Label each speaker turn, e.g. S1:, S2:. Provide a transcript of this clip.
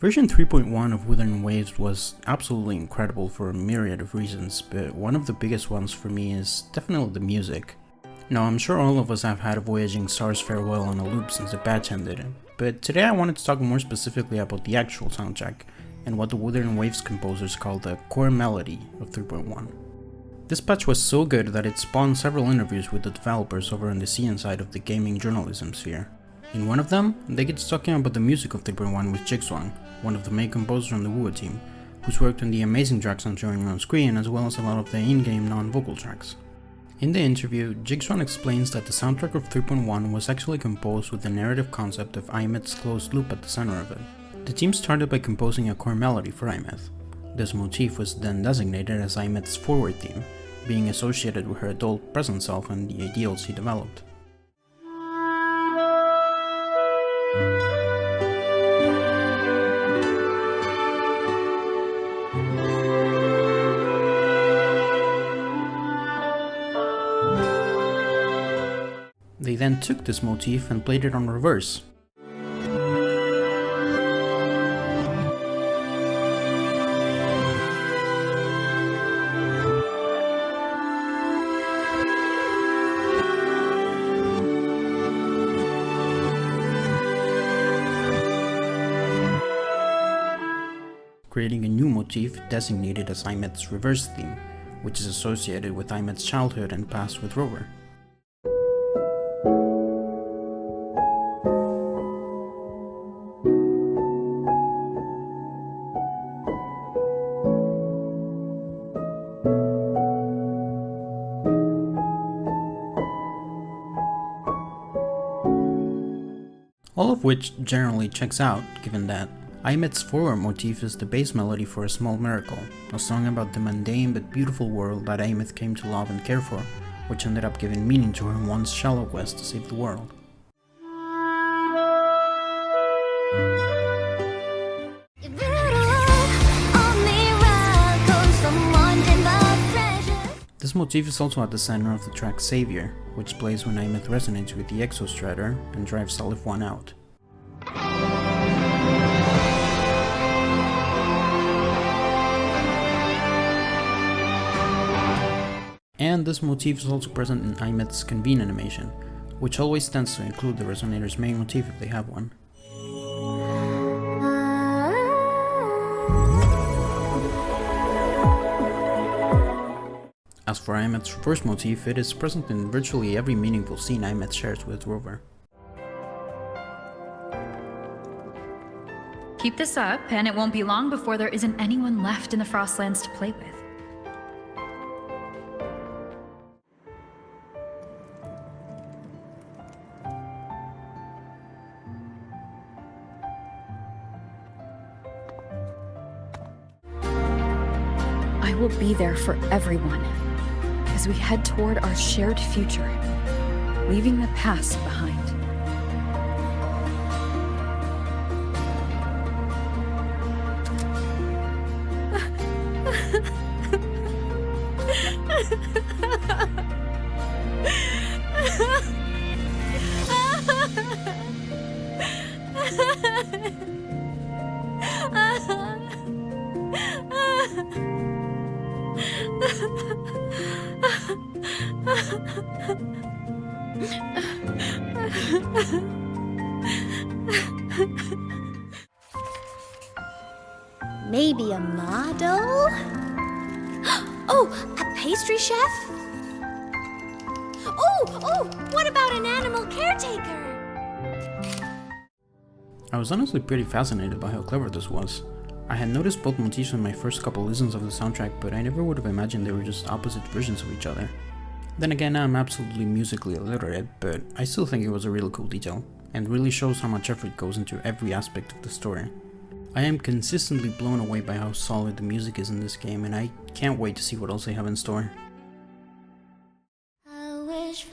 S1: Version 3.1 of Wuthering Waves was absolutely incredible for a myriad of reasons, but one of the biggest ones for me is definitely the music. Now, I'm sure all of us have had Voyaging Star's Farewell on a loop since the patch ended, but today I wanted to talk more specifically about the actual soundtrack, and what the Wuthering Waves composers call the core melody of 3.1. This patch was so good that it spawned several interviews with the developers over on the CN side of the gaming journalism sphere. In one of them, they get talking about the music of 3.1 with Jixwang, one of the main composers on the Wuha team, who's worked on the amazing tracks I'm showing you on screen as well as a lot of the in-game non-vocal tracks. In the interview, Jixwang explains that the soundtrack of 3.1 was actually composed with the narrative concept of Aemeath's closed loop at the center of it. The team started by composing a core melody for Aemeath. This motif was then designated as Aemeath's forward theme, being associated with her adult present self and the ideals he developed. They then took this motif and played it on reverse. Creating a new motif designated as Aemeath's reverse theme, which is associated with Aemeath's childhood and past with Rover. All of which generally checks out, given that Aemeath's forward motif is the base melody for A Small Miracle, a song about the mundane but beautiful world that Aemeath came to love and care for, which ended up giving meaning to her once shallow quest to save the world. This motif is also at the center of the track Savior, which plays when Aemeath resonates with the Exostrator and drives Salif 1 out. And this motif is also present in Aemeath's Convene animation, which always tends to include the Resonator's main motif if they have one. As for Aemeath's reverse motif, it is present in virtually every meaningful scene Aemeath shares with Rover.
S2: Keep this up, and it won't be long before there isn't anyone left in the Frostlands to play with. I will be there for everyone as we head toward our shared future, leaving the past behind.
S3: Maybe a model? Oh, a pastry chef? Oh, what about an animal caretaker?
S1: I was honestly pretty fascinated by how clever this was. I had noticed both motifs in my first couple listens of the soundtrack, but I never would have imagined they were just opposite versions of each other. Then again, I'm absolutely musically illiterate, but I still think it was a really cool detail, and really shows how much effort goes into every aspect of the story. I am consistently blown away by how solid the music is in this game, and I can't wait to see what else they have in store.
S3: I wish